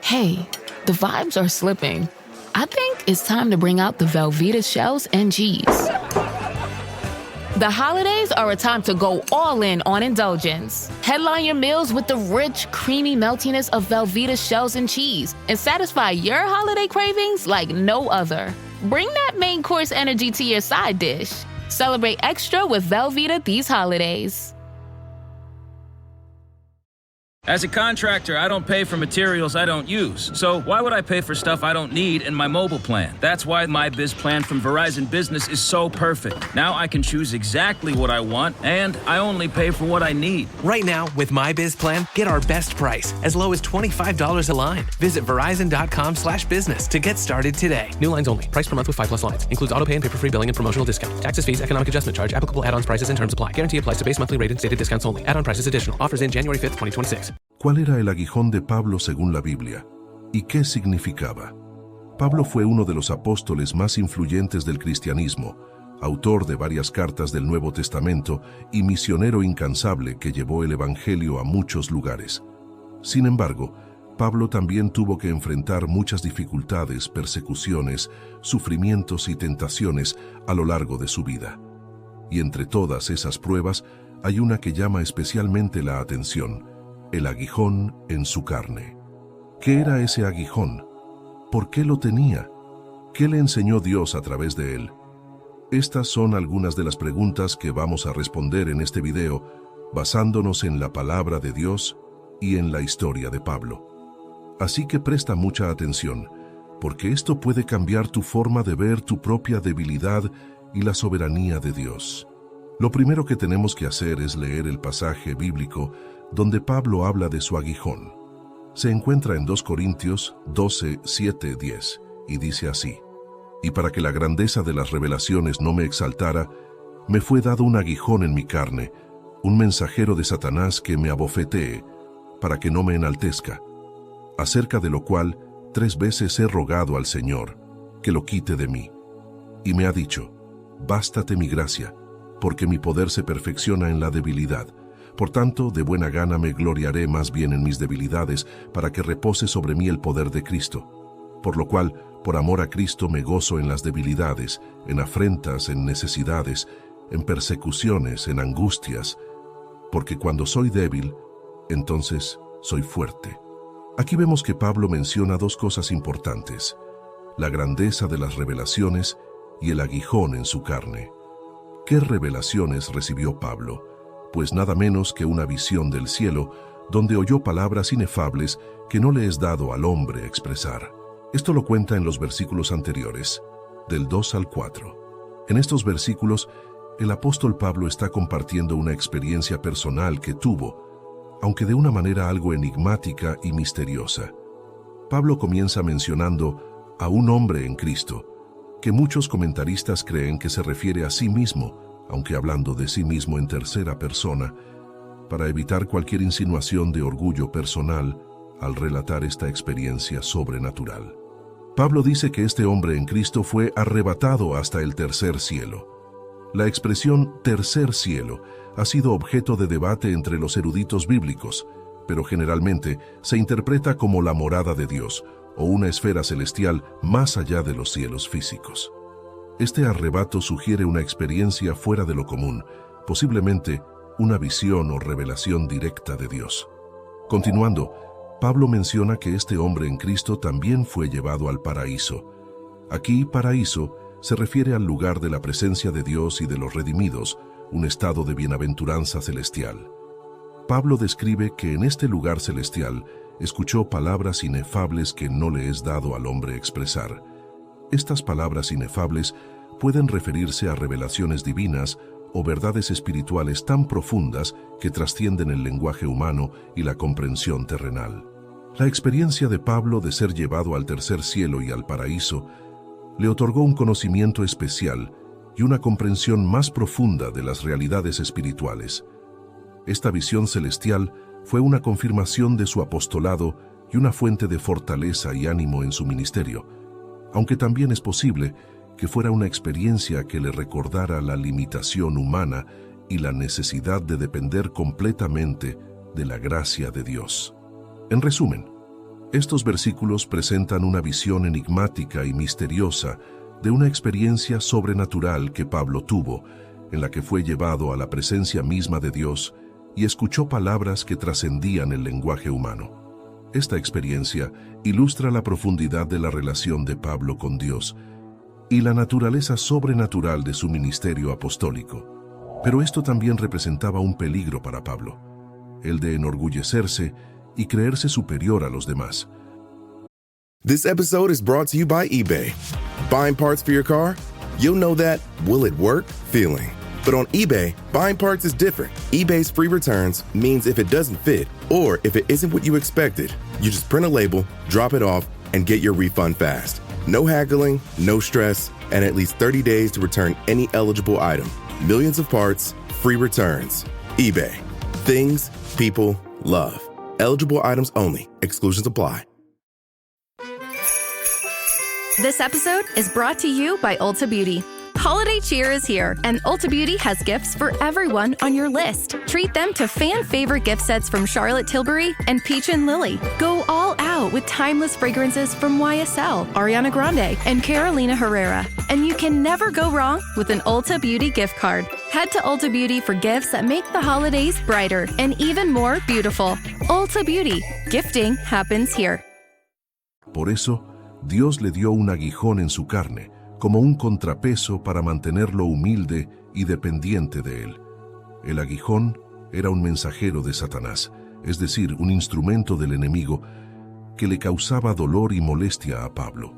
Hey, the vibes are slipping. I think it's time to bring out the Velveeta shells and cheese. The holidays are a time to go all in on indulgence. Headline your meals with the rich, creamy meltiness of Velveeta shells and cheese and satisfy your holiday cravings like no other. Bring that main course energy to your side dish. Celebrate extra with Velveeta these holidays. As a contractor, I don't pay for materials I don't use. So why would I pay for stuff I don't need in my mobile plan? That's why my Biz plan from Verizon Business is so perfect. Now I can choose exactly what I want, and I only pay for what I need. Right now, with my Biz plan, get our best price, as low as $25 a line. Visit Verizon.com/business to get started today. New lines only. Price per month with 5+ lines. Includes auto pay and paper-free billing and promotional discount. Taxes, fees, economic adjustment charge. Applicable add-ons, prices, and terms apply. Guarantee applies to base monthly rate and stated discounts only. Add-on prices additional. Offers in January 5th, 2026. ¿Cuál era el aguijón de Pablo según la Biblia? ¿Y qué significaba? Pablo fue uno de los apóstoles más influyentes del cristianismo, autor de varias cartas del Nuevo Testamento y misionero incansable que llevó el Evangelio a muchos lugares. Sin embargo, Pablo también tuvo que enfrentar muchas dificultades, persecuciones, sufrimientos y tentaciones a lo largo de su vida. Y entre todas esas pruebas, hay una que llama especialmente la atención: el aguijón en su carne. ¿Qué era ese aguijón? ¿Por qué lo tenía? ¿Qué le enseñó Dios a través de él? Estas son algunas de las preguntas que vamos a responder en este video, basándonos en la palabra de Dios y en la historia de Pablo. Así que presta mucha atención, porque esto puede cambiar tu forma de ver tu propia debilidad y la soberanía de Dios. Lo primero que tenemos que hacer es leer el pasaje bíblico donde Pablo habla de su aguijón. Se encuentra en 2 Corintios 12, 7, 10, y dice así: «Y para que la grandeza de las revelaciones no me exaltara, me fue dado un aguijón en mi carne, un mensajero de Satanás que me abofetee, para que no me enaltezca, acerca de lo cual 3 veces he rogado al Señor, que lo quite de mí. Y me ha dicho: bástate mi gracia, porque mi poder se perfecciona en la debilidad. Por tanto, de buena gana me gloriaré más bien en mis debilidades, para que repose sobre mí el poder de Cristo. Por lo cual, por amor a Cristo me gozo en las debilidades, en afrentas, en necesidades, en persecuciones, en angustias, porque cuando soy débil, entonces soy fuerte». Aquí vemos que Pablo menciona 2 cosas importantes: la grandeza de las revelaciones y el aguijón en su carne. ¿Qué revelaciones recibió Pablo? Pues nada menos que una visión del cielo, donde oyó palabras inefables que no le es dado al hombre expresar. Esto lo cuenta en los versículos anteriores, del 2 al 4. En estos versículos, el apóstol Pablo está compartiendo una experiencia personal que tuvo, aunque de una manera algo enigmática y misteriosa. Pablo comienza mencionando a un hombre en Cristo, que muchos comentaristas creen que se refiere a sí mismo, aunque hablando de sí mismo en tercera persona, para evitar cualquier insinuación de orgullo personal al relatar esta experiencia sobrenatural. Pablo dice que este hombre en Cristo fue arrebatado hasta el tercer cielo. La expresión tercer cielo ha sido objeto de debate entre los eruditos bíblicos, pero generalmente se interpreta como la morada de Dios o una esfera celestial más allá de los cielos físicos. Este arrebato sugiere una experiencia fuera de lo común, posiblemente una visión o revelación directa de Dios. Continuando, Pablo menciona que este hombre en Cristo también fue llevado al paraíso. Aquí, paraíso se refiere al lugar de la presencia de Dios y de los redimidos, un estado de bienaventuranza celestial. Pablo describe que en este lugar celestial escuchó palabras inefables que no le es dado al hombre expresar. Estas palabras inefables pueden referirse a revelaciones divinas o verdades espirituales tan profundas que trascienden el lenguaje humano y la comprensión terrenal. La experiencia de Pablo de ser llevado al tercer cielo y al paraíso le otorgó un conocimiento especial y una comprensión más profunda de las realidades espirituales. Esta visión celestial fue una confirmación de su apostolado y una fuente de fortaleza y ánimo en su ministerio, aunque también es posible que fuera una experiencia que le recordara la limitación humana y la necesidad de depender completamente de la gracia de Dios. En resumen, Estos versículos presentan una visión enigmática y misteriosa de una experiencia sobrenatural que Pablo tuvo, en la que fue llevado a la presencia misma de Dios y escuchó palabras que trascendían el lenguaje humano. Esta experiencia ilustra la profundidad de la relación de Pablo con Dios y la naturaleza sobrenatural de su ministerio apostólico. Pero esto también representaba un peligro para Pablo, el de enorgullecerse y creerse superior a los demás. This episode is brought to you by eBay. Buying parts for your car? You'll know that will it work feeling. But on eBay, buying parts is different. eBay's free returns means if it doesn't fit, or if it isn't what you expected, you just print a label, drop it off, and get your refund fast. No haggling, no stress, and at least 30 days to return any eligible item. Millions of parts, free returns. eBay. Things people love. Eligible items only. Exclusions apply. This episode is brought to you by Ulta Beauty. Holiday cheer is here, and Ulta Beauty has gifts for everyone on your list. Treat them to fan-favorite gift sets from Charlotte Tilbury and Peach & Lily. Go all out with timeless fragrances from YSL, Ariana Grande, and Carolina Herrera. And you can never go wrong with an Ulta Beauty gift card. Head to Ulta Beauty for gifts that make the holidays brighter and even more beautiful. Ulta Beauty. Gifting happens here. Por eso, Dios le dio un aguijón en su carne, como un contrapeso para mantenerlo humilde y dependiente de él. El aguijón era un mensajero de Satanás, es decir, un instrumento del enemigo que le causaba dolor y molestia a Pablo.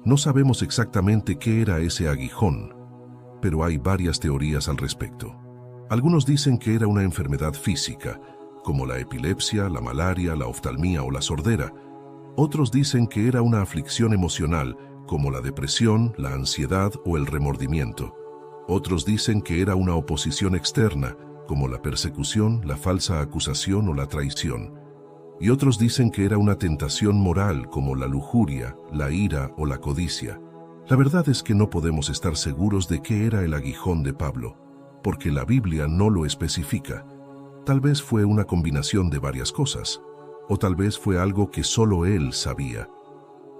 No sabemos exactamente qué era ese aguijón, pero hay varias teorías al respecto. Algunos dicen que era una enfermedad física, como la epilepsia, la malaria, la oftalmía o la sordera. Otros dicen que era una aflicción emocional, como la depresión, la ansiedad o el remordimiento. Otros dicen que era una oposición externa, como la persecución, la falsa acusación o la traición. Y otros dicen que era una tentación moral, como la lujuria, la ira o la codicia. La verdad es que no podemos estar seguros de qué era el aguijón de Pablo, porque la Biblia no lo especifica. Tal vez fue una combinación de varias cosas, o tal vez fue algo que solo él sabía.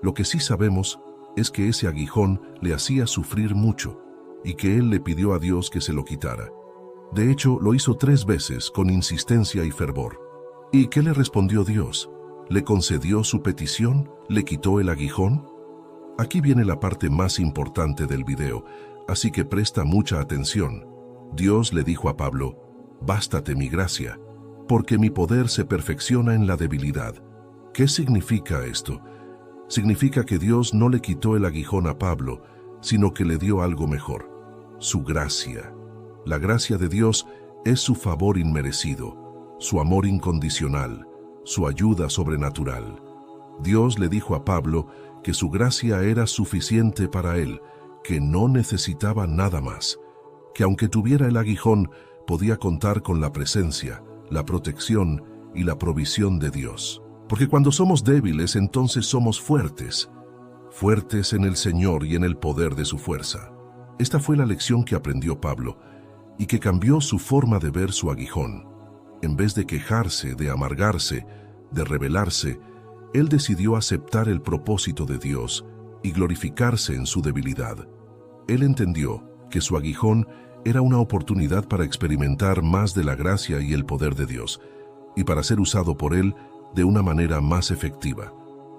Lo que sí sabemos es que ese aguijón le hacía sufrir mucho y que él le pidió a Dios que se lo quitara. De hecho, lo hizo 3 veces con insistencia y fervor. ¿Y qué le respondió Dios? ¿Le concedió su petición? ¿Le quitó el aguijón? Aquí viene la parte más importante del video, así que presta mucha atención. Dios le dijo a Pablo: «Bástate mi gracia, porque mi poder se perfecciona en la debilidad». ¿Qué significa esto? Significa que Dios no le quitó el aguijón a Pablo, sino que le dio algo mejor: su gracia. La gracia de Dios es su favor inmerecido, su amor incondicional, su ayuda sobrenatural. Dios le dijo a Pablo que su gracia era suficiente para él, que no necesitaba nada más, que aunque tuviera el aguijón, podía contar con la presencia, la protección y la provisión de Dios. Porque cuando somos débiles, entonces somos fuertes, fuertes en el Señor y en el poder de su fuerza. Esta fue la lección que aprendió Pablo y que cambió su forma de ver su aguijón. En vez de quejarse, de amargarse, de rebelarse, él decidió aceptar el propósito de Dios y glorificarse en su debilidad. Él entendió que su aguijón era una oportunidad para experimentar más de la gracia y el poder de Dios, y para ser usado por él de una manera más efectiva.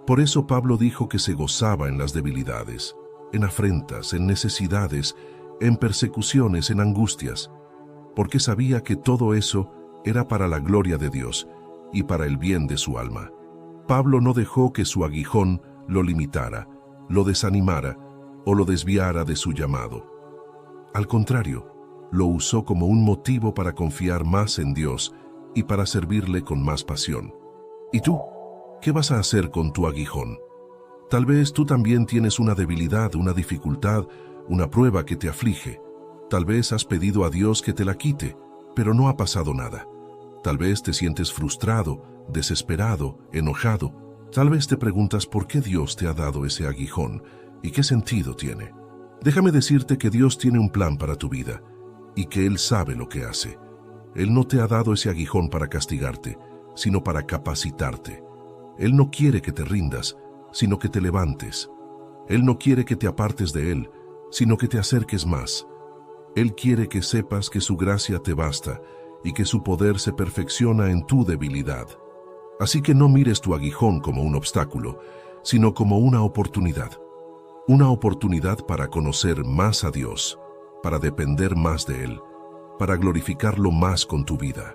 Por eso Pablo dijo que se gozaba en las debilidades, en afrentas, en necesidades, en persecuciones, en angustias, porque sabía que todo eso era para la gloria de Dios y para el bien de su alma. Pablo no dejó que su aguijón lo limitara, lo desanimara o lo desviara de su llamado. Al contrario, lo usó como un motivo para confiar más en Dios y para servirle con más pasión. ¿Y tú? ¿Qué vas a hacer con tu aguijón? Tal vez tú también tienes una debilidad, una dificultad, una prueba que te aflige. Tal vez has pedido a Dios que te la quite, pero no ha pasado nada. Tal vez te sientes frustrado, desesperado, enojado. Tal vez te preguntas por qué Dios te ha dado ese aguijón y qué sentido tiene. Déjame decirte que Dios tiene un plan para tu vida y que Él sabe lo que hace. Él no te ha dado ese aguijón para castigarte, sino para capacitarte. Él no quiere que te rindas, sino que te levantes. Él no quiere que te apartes de Él, sino que te acerques más. Él quiere que sepas que su gracia te basta y que su poder se perfecciona en tu debilidad. Así que no mires tu aguijón como un obstáculo, sino como una oportunidad. Una oportunidad para conocer más a Dios, para depender más de Él, para glorificarlo más con tu vida.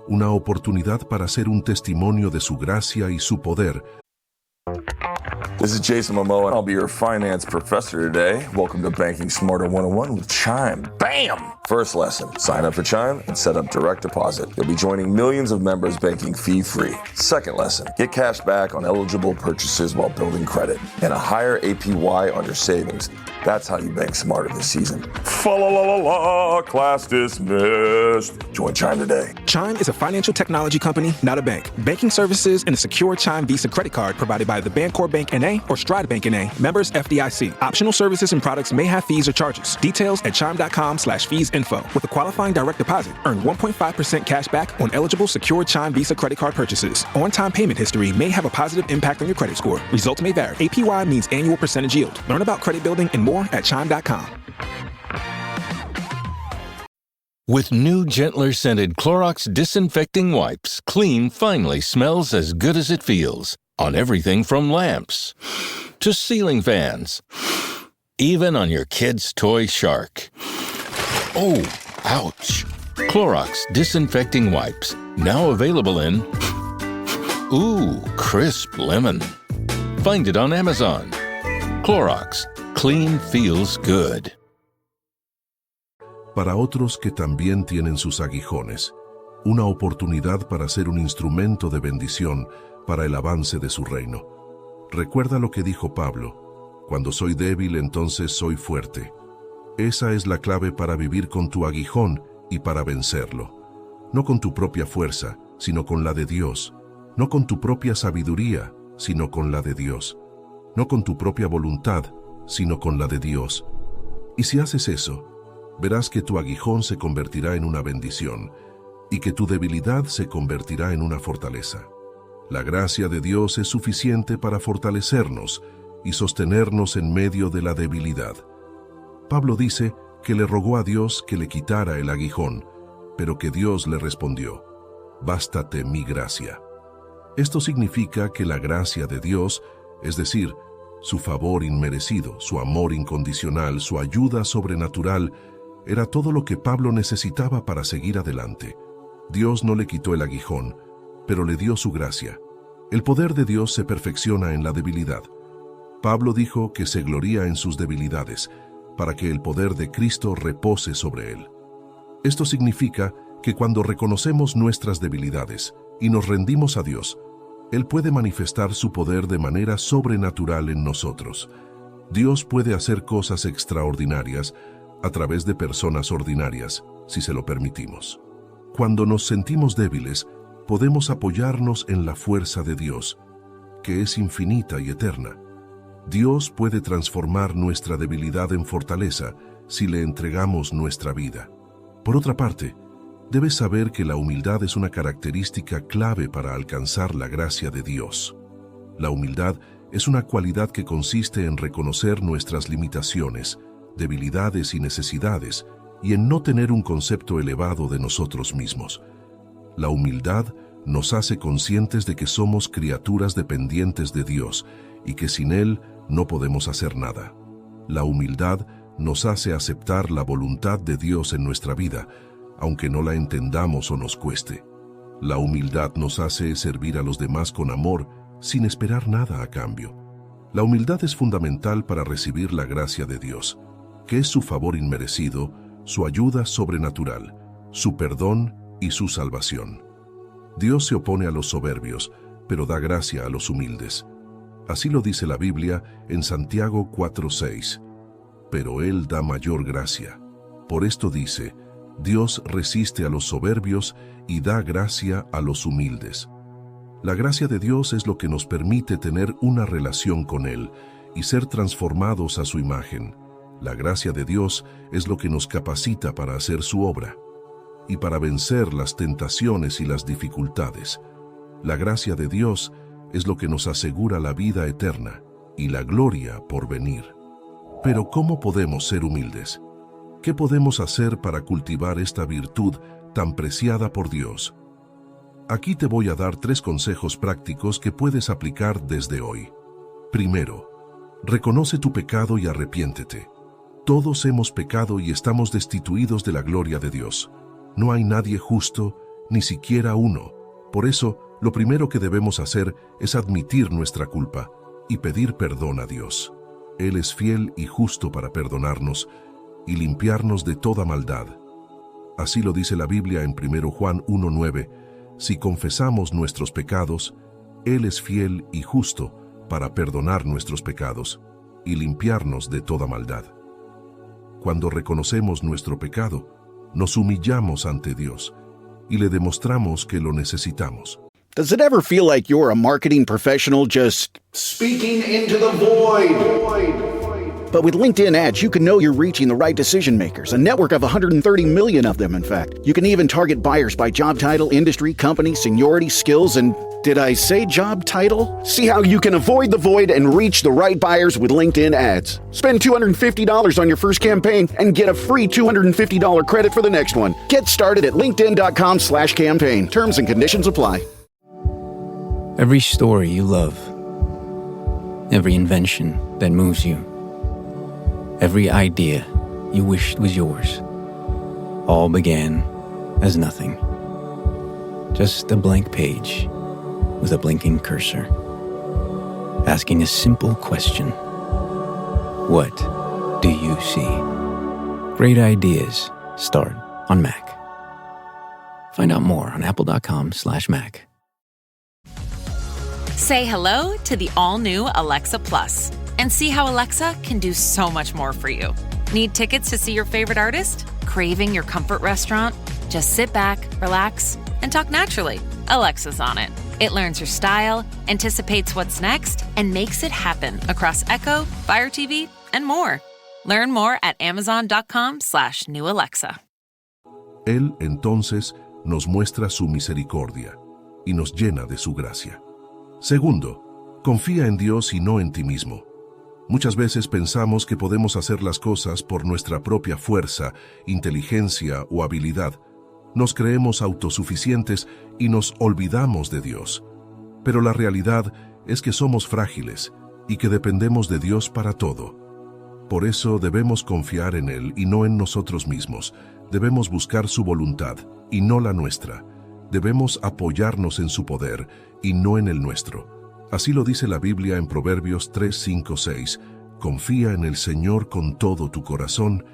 Una oportunidad para ser un testimonio de su gracia y su poder. This is Jason Momoa, and I'll be your finance professor today. Welcome to Banking Smarter 101 with Chime. Bam! First lesson, sign up for Chime and set up direct deposit. You'll be joining millions of members banking fee-free. Second lesson, get cash back on eligible purchases while building credit and a higher APY on your savings. That's how you bank smarter this season. Fa-la-la-la-la, class dismissed. Join Chime today. Chime is a financial technology company, not a bank. Banking services and a secure Chime Visa credit card provided by the Bancorp Bank N.A. or Stride Bank N.A., members FDIC. Optional services and products may have fees or charges. Details at chime.com/fees-info. With a qualifying direct deposit, earn 1.5% cash back on eligible secure Chime Visa credit card purchases. On-time payment history may have a positive impact on your credit score. Results may vary. APY means annual percentage yield. Learn about credit building and more at chime.com. With new, gentler scented Clorox disinfecting wipes, clean finally smells as good as it feels. On everything from lamps to ceiling fans, even on your kid's toy shark. Oh, ouch. Clorox disinfecting wipes, now available in crisp lemon. Find it on Amazon. Clorox, clean feels good. Para otros que también tienen sus aguijones, una oportunidad para ser un instrumento de bendición para el avance de su reino. Recuerda lo que dijo Pablo: cuando soy débil, entonces soy fuerte. Esa es la clave para vivir con tu aguijón y para vencerlo. No con tu propia fuerza, sino con la de Dios. No con tu propia sabiduría, sino con la de Dios. No con tu propia voluntad, sino con la de Dios. Y si haces eso, verás que tu aguijón se convertirá en una bendición y que tu debilidad se convertirá en una fortaleza. La gracia de Dios es suficiente para fortalecernos y sostenernos en medio de la debilidad. Pablo dice que le rogó a Dios que le quitara el aguijón, pero que Dios le respondió: «Bástate mi gracia». Esto significa que la gracia de Dios, es decir, su favor inmerecido, su amor incondicional, su ayuda sobrenatural, era todo lo que Pablo necesitaba para seguir adelante. Dios no le quitó el aguijón, pero le dio su gracia. El poder de Dios se perfecciona en la debilidad. Pablo dijo que se gloría en sus debilidades, para que el poder de Cristo repose sobre él. Esto significa que cuando reconocemos nuestras debilidades y nos rendimos a Dios, Él puede manifestar su poder de manera sobrenatural en nosotros. Dios puede hacer cosas extraordinarias a través de personas ordinarias, si se lo permitimos. Cuando nos sentimos débiles, podemos apoyarnos en la fuerza de Dios, que es infinita y eterna. Dios puede transformar nuestra debilidad en fortaleza si le entregamos nuestra vida. Por otra parte, debes saber que la humildad es una característica clave para alcanzar la gracia de Dios. La humildad es una cualidad que consiste en reconocer nuestras limitaciones, debilidades y necesidades, y en no tener un concepto elevado de nosotros mismos. La humildad nos hace conscientes de que somos criaturas dependientes de Dios y que sin Él no podemos hacer nada. La humildad nos hace aceptar la voluntad de Dios en nuestra vida, aunque no la entendamos o nos cueste. La humildad nos hace servir a los demás con amor, sin esperar nada a cambio. La humildad es fundamental para recibir la gracia de Dios, que es su favor inmerecido, su ayuda sobrenatural, su perdón y su salvación. Dios se opone a los soberbios, pero da gracia a los humildes. Así lo dice la Biblia en Santiago 4:6. Pero Él da mayor gracia. Por esto dice: Dios resiste a los soberbios y da gracia a los humildes. La gracia de Dios es lo que nos permite tener una relación con Él y ser transformados a su imagen. La gracia de Dios es lo que nos capacita para hacer su obra y para vencer las tentaciones y las dificultades. La gracia de Dios es lo que nos asegura la vida eterna y la gloria por venir. Pero ¿cómo podemos ser humildes? ¿Qué podemos hacer para cultivar esta virtud tan preciada por Dios? Aquí te voy a dar 3 consejos prácticos que puedes aplicar desde hoy. Primero, reconoce tu pecado y arrepiéntete. Todos hemos pecado y estamos destituidos de la gloria de Dios. No hay nadie justo, ni siquiera uno. Por eso, lo primero que debemos hacer es admitir nuestra culpa y pedir perdón a Dios. Él es fiel y justo para perdonarnos y limpiarnos de toda maldad. Así lo dice la Biblia en 1 Juan 1:9. Si confesamos nuestros pecados, Él es fiel y justo para perdonar nuestros pecados y limpiarnos de toda maldad. Cuando reconocemos nuestro pecado, nos humillamos ante Dios y le demostramos que lo necesitamos. Does it ever feel like you're a marketing professional just speaking into the void? But with LinkedIn ads, you can know you're reaching the right decision makers, a network of 130 million of them, in fact. You can even target buyers by job title, industry, company, seniority, skills, and did I say job title? See how you can avoid the void and reach the right buyers with LinkedIn ads. Spend $250 on your first campaign and get a free $250 credit for the next one. Get started at linkedin.com/campaign. Terms and conditions apply. Every story you love, every invention that moves you, every idea you wished was yours, all began as nothing. Just a blank page with a blinking cursor, asking a simple question. What do you see? Great ideas start on Mac. Find out more on apple.com/Mac. Say hello to the all-new Alexa Plus and see how Alexa can do so much more for you. Need tickets to see your favorite artist? Craving your comfort restaurant? Just sit back, relax, and talk naturally. Alexa's on it. It learns your style, anticipates what's next, and makes it happen across Echo, Fire TV, and more. Learn more at amazon.com/new Alexa. Él, entonces, nos muestra su misericordia y nos llena de su gracia. Segundo, confía en Dios y no en ti mismo. Muchas veces pensamos que podemos hacer las cosas por nuestra propia fuerza, inteligencia o habilidad. Nos creemos autosuficientes y nos olvidamos de Dios. Pero la realidad es que somos frágiles y que dependemos de Dios para todo. Por eso debemos confiar en Él y no en nosotros mismos. Debemos buscar su voluntad y no la nuestra. Debemos apoyarnos en su poder y no en el nuestro. Así lo dice la Biblia en Proverbios 3, 5, 6. Confía en el Señor con todo tu corazón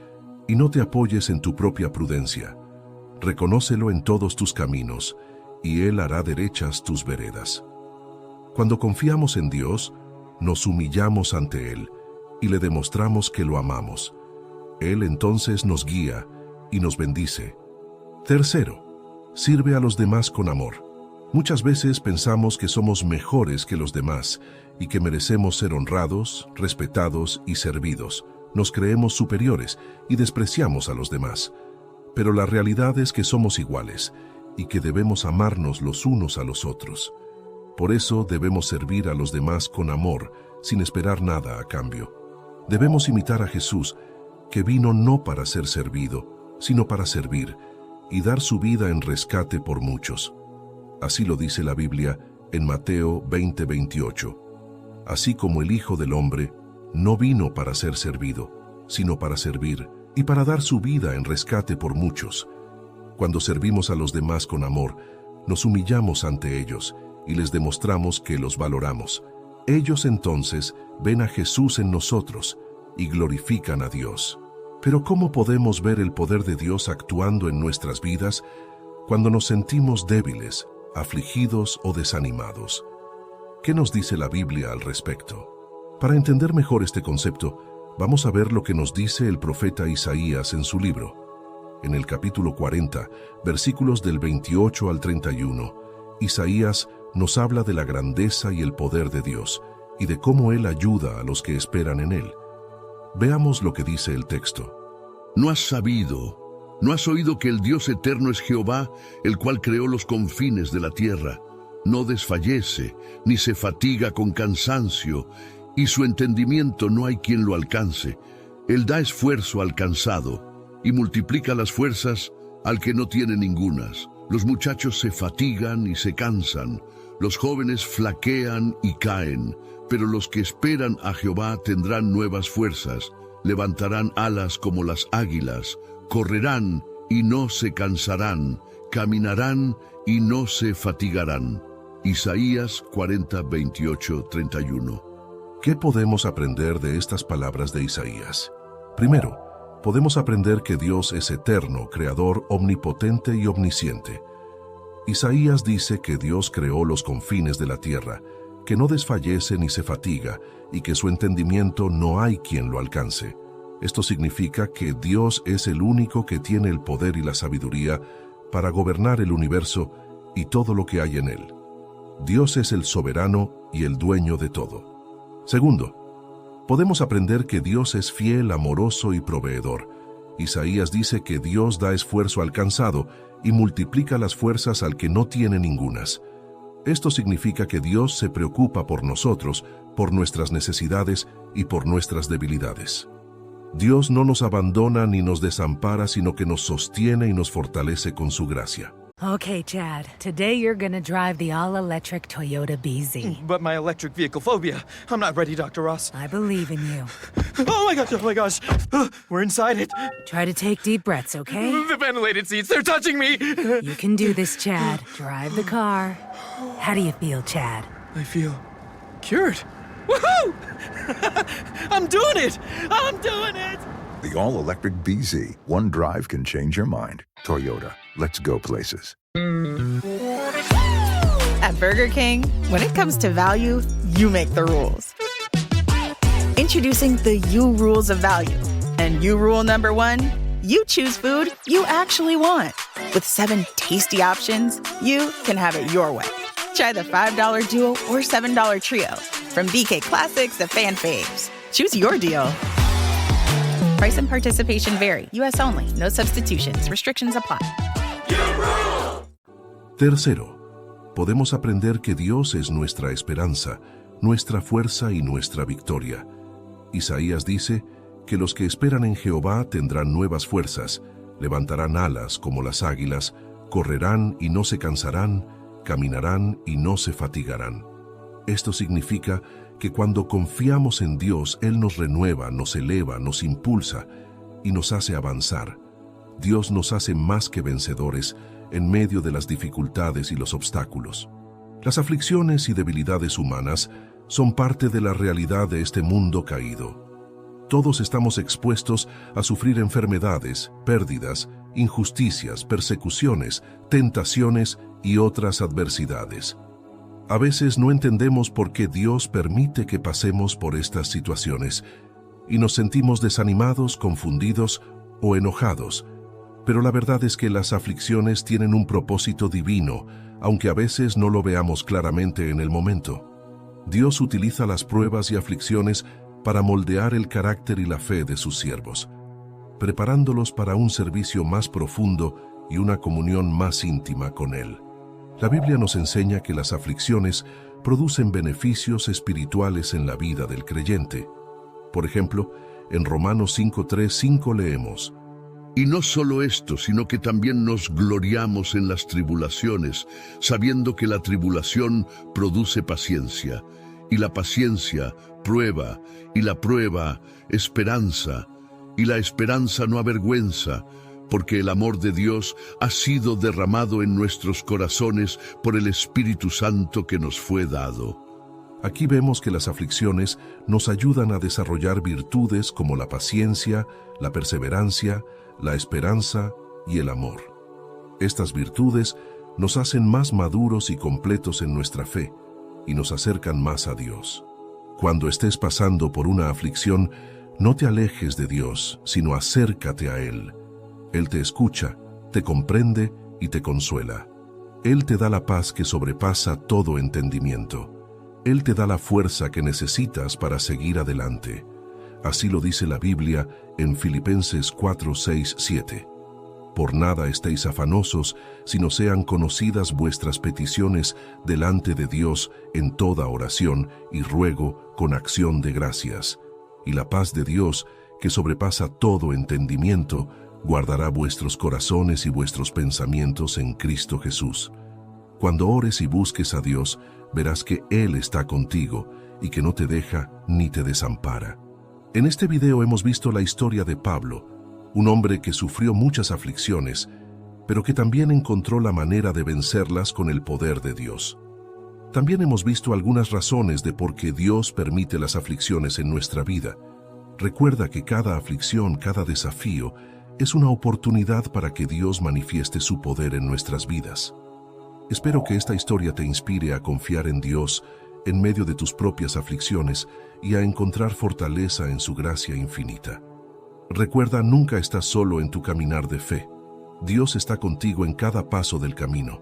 y no te apoyes en tu propia prudencia. Reconócelo en todos tus caminos y Él hará derechas tus veredas. Cuando confiamos en Dios, nos humillamos ante Él y le demostramos que lo amamos. Él entonces nos guía y nos bendice. Tercero, sirve a los demás con amor. Muchas veces pensamos que somos mejores que los demás y que merecemos ser honrados, respetados y servidos. Nos creemos superiores y despreciamos a los demás. Pero la realidad es que somos iguales y que debemos amarnos los unos a los otros. Por eso debemos servir a los demás con amor, sin esperar nada a cambio. Debemos imitar a Jesús, que vino no para ser servido, sino para servir y dar su vida en rescate por muchos. Así lo dice la Biblia en Mateo 20:28. Así como el Hijo del Hombre no vino para ser servido, sino para servir y para dar su vida en rescate por muchos. Cuando servimos a los demás con amor, nos humillamos ante ellos y les demostramos que los valoramos. Ellos entonces ven a Jesús en nosotros y glorifican a Dios. Pero ¿cómo podemos ver el poder de Dios actuando en nuestras vidas cuando nos sentimos débiles, afligidos o desanimados? ¿Qué nos dice la Biblia al respecto? Para entender mejor este concepto, vamos a ver lo que nos dice el profeta Isaías en su libro. En el capítulo 40, versículos del 28 al 31, Isaías nos habla de la grandeza y el poder de Dios y de cómo Él ayuda a los que esperan en Él. Veamos lo que dice el texto. ¿No has sabido, no has oído que el Dios eterno es Jehová, el cual creó los confines de la tierra? no desfallece, ni se fatiga con cansancio, y su entendimiento no hay quien lo alcance. Él da esfuerzo al cansado, y multiplica las fuerzas al que no tiene ningunas. Los muchachos se fatigan y se cansan, los jóvenes flaquean y caen, pero los que esperan a Jehová tendrán nuevas fuerzas, levantarán alas como las águilas, correrán y no se cansarán, caminarán y no se fatigarán. Isaías 40, 28, 31. ¿Qué podemos aprender de estas palabras de Isaías? Primero, podemos aprender que Dios es eterno, creador, omnipotente y omnisciente. Isaías dice que Dios creó los confines de la tierra, que no desfallece ni se fatiga, y que su entendimiento no hay quien lo alcance. Esto significa que Dios es el único que tiene el poder y la sabiduría para gobernar el universo y todo lo que hay en él. Dios es el soberano y el dueño de todo. Segundo, podemos aprender que Dios es fiel, amoroso y proveedor. Isaías dice que Dios da esfuerzo al cansado y multiplica las fuerzas al que no tiene ningunas. Esto significa que Dios se preocupa por nosotros, por nuestras necesidades y por nuestras debilidades. Dios no nos abandona ni nos desampara, sino que nos sostiene y nos fortalece con su gracia. Okay, Chad. Today you're gonna drive the all-electric Toyota BZ. But my electric vehicle phobia. I'm not ready, Dr. Ross. I believe in you. Oh my gosh. We're inside it. Try to take deep breaths, okay? The ventilated seats, they're touching me. You can do this, Chad. Drive the car. How do you feel, Chad? I feel cured. Woohoo! I'm doing it! The all-electric BZ. One drive can change your mind. Toyota. Let's go places. At Burger King, when it comes to value, you make the rules. Introducing the You Rules of Value. And you rule number one, you choose food you actually want. With 7 tasty options, you can have it your way. Try the $5 Duo or $7 Trio. From BK Classics to Fan Faves. Choose your deal. Price and participation vary. U.S. only. No substitutions. Restrictions apply. Tercero, podemos aprender que Dios es nuestra esperanza, nuestra fuerza y nuestra victoria. Isaías dice que los que esperan en Jehová tendrán nuevas fuerzas, levantarán alas como las águilas, correrán y no se cansarán, caminarán y no se fatigarán. Esto significa que cuando confiamos en Dios, Él nos renueva, nos eleva, nos impulsa y nos hace avanzar. Dios nos hace más que vencedores en medio de las dificultades y los obstáculos. Las aflicciones y debilidades humanas son parte de la realidad de este mundo caído. Todos estamos expuestos a sufrir enfermedades, pérdidas, injusticias, persecuciones, tentaciones y otras adversidades. A veces no entendemos por qué Dios permite que pasemos por estas situaciones y nos sentimos desanimados, confundidos o enojados. Pero la verdad es que las aflicciones tienen un propósito divino, aunque a veces no lo veamos claramente en el momento. Dios utiliza las pruebas y aflicciones para moldear el carácter y la fe de sus siervos, preparándolos para un servicio más profundo y una comunión más íntima con Él. La Biblia nos enseña que las aflicciones producen beneficios espirituales en la vida del creyente. Por ejemplo, en Romanos 5:3-5 leemos: Y no solo esto, sino que también nos gloriamos en las tribulaciones, sabiendo que la tribulación produce paciencia, y la paciencia, prueba, y la prueba, esperanza, y la esperanza no avergüenza, porque el amor de Dios ha sido derramado en nuestros corazones por el Espíritu Santo que nos fue dado. Aquí vemos que las aflicciones nos ayudan a desarrollar virtudes como la paciencia, la perseverancia, la esperanza y el amor. Estas virtudes nos hacen más maduros y completos en nuestra fe y nos acercan más a Dios. Cuando estés pasando por una aflicción, no te alejes de Dios, sino acércate a Él. Él te escucha, te comprende y te consuela. Él te da la paz que sobrepasa todo entendimiento. Él te da la fuerza que necesitas para seguir adelante. Así lo dice la Biblia en Filipenses 4:6-7. Por nada estéis afanosos, sino sean conocidas vuestras peticiones delante de Dios en toda oración y ruego con acción de gracias. Y la paz de Dios, que sobrepasa todo entendimiento, guardará vuestros corazones y vuestros pensamientos en Cristo Jesús. Cuando ores y busques a Dios, verás que Él está contigo y que no te deja ni te desampara. En este video hemos visto la historia de Pablo, un hombre que sufrió muchas aflicciones, pero que también encontró la manera de vencerlas con el poder de Dios. También hemos visto algunas razones de por qué Dios permite las aflicciones en nuestra vida. Recuerda que cada aflicción, cada desafío, es una oportunidad para que Dios manifieste su poder en nuestras vidas. Espero que esta historia te inspire a confiar en Dios en medio de tus propias aflicciones y a encontrar fortaleza en su gracia infinita. Recuerda, nunca estás solo en tu caminar de fe. Dios está contigo en cada paso del camino.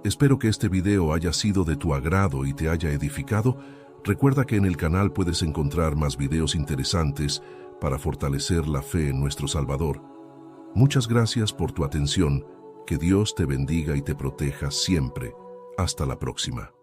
Espero que este video haya sido de tu agrado y te haya edificado. Recuerda que en el canal puedes encontrar más videos interesantes para fortalecer la fe en nuestro Salvador. Muchas gracias por tu atención. Que Dios te bendiga y te proteja siempre. Hasta la próxima.